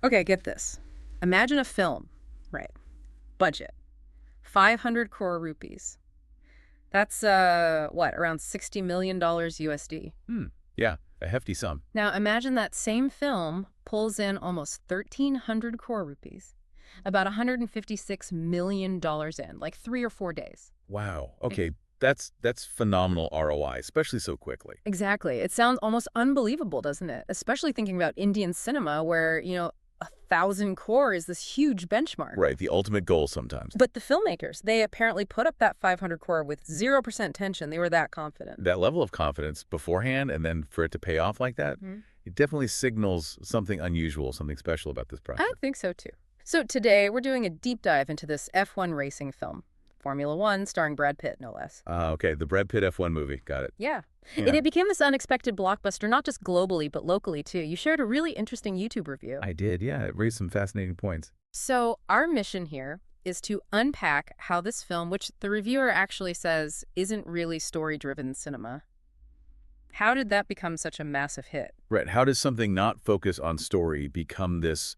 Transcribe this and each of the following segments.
Okay, get this. Imagine a film, right? Budget, 500 crore rupees. That's, what, around $60 million USD. Hmm. Yeah, a hefty sum. Now imagine that same film pulls in almost 1,300 crore rupees, about $156 million in, like 3 or 4 days. Wow. Ex- Okay, that's phenomenal ROI, especially so quickly. Exactly. It sounds almost unbelievable, doesn't it? Especially thinking about Indian cinema where, 1,000 crore is this huge benchmark. Right, the ultimate goal sometimes. But the filmmakers, they apparently put up that 500 crore with 0% tension. They were that confident. That level of confidence beforehand and then for it to pay off like that, Mhm. it definitely signals something unusual, something special about this I project. think so too. So today we're doing a deep dive into this F1 racing film, Formula One, starring Brad Pitt, no less. Okay, the Brad Pitt F1 movie. Got it. Yeah. Yeah. It became this unexpected blockbuster, not just globally, but locally too. You shared a really interesting YouTube review. I did, yeah. It raised some fascinating points. So our mission here is to unpack how this film, which the reviewer actually says isn't really story-driven cinema, how did that become such a massive hit? Right, how does something not focus on story become this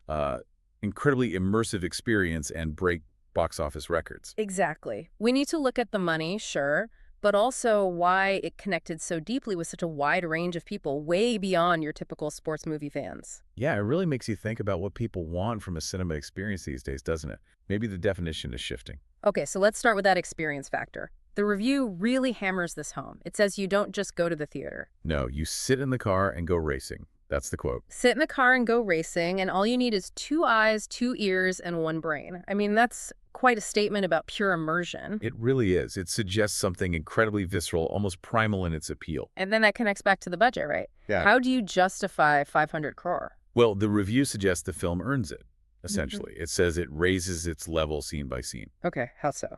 uh, incredibly immersive experience and break box office records? Exactly. We need to look at the money, sure, but also why it connected so deeply with such a wide range of people, way beyond your typical sports movie fans. Yeah, it really makes you think about what people want from a cinema experience these days, doesn't it? Maybe the definition is shifting. Okay, so let's start with that experience factor. The review really hammers this home. It says you don't just go to the theater. No, you sit in the car and go racing. That's the quote. Sit in the car and go racing, and all you need is 2 eyes, 2 ears, and 1 brain. I mean, that's quite a statement about pure immersion. It really is. It suggests something incredibly visceral, almost primal in its appeal. And then that connects back to the budget, right? Yeah. How do you justify 500 crore? Well, the review suggests the film earns it, essentially. It says it raises its level scene by scene. Okay, how so?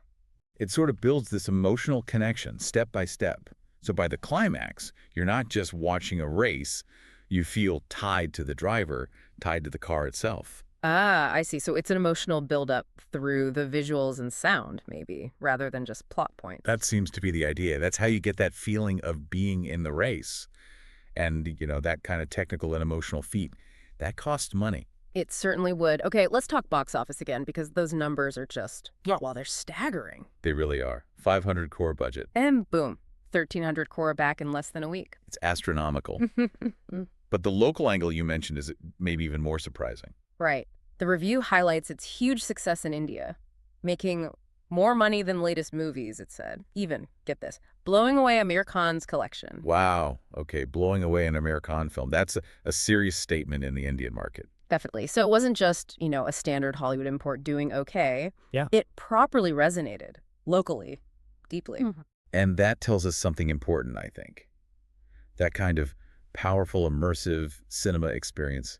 It sort of builds this emotional connection step by step. So by the climax, you're not just watching a race, you feel tied to the driver, tied to the car itself. Ah, I see. So it's an emotional buildup through the visuals and sound, maybe, rather than just plot points. That seems to be the idea. That's how you get that feeling of being in the race. And, that kind of technical and emotional feat, that costs money. It certainly would. Okay, let's talk box office again, because those numbers are just, well, they're staggering. They really are. 500 core budget. And boom, 1,300 crore back in less than a week. It's astronomical. But the local angle you mentioned is maybe even more surprising. Right. The review highlights its huge success in India, making more money than latest movies, it said. Even, get this, blowing away Amir Khan's collection. Wow. Okay, blowing away an American film. That's a serious statement in the Indian market. Definitely. So it wasn't just, a standard Hollywood import doing okay. Yeah. It properly resonated locally, deeply. And that tells us something important, I think. That kind of powerful, immersive cinema experience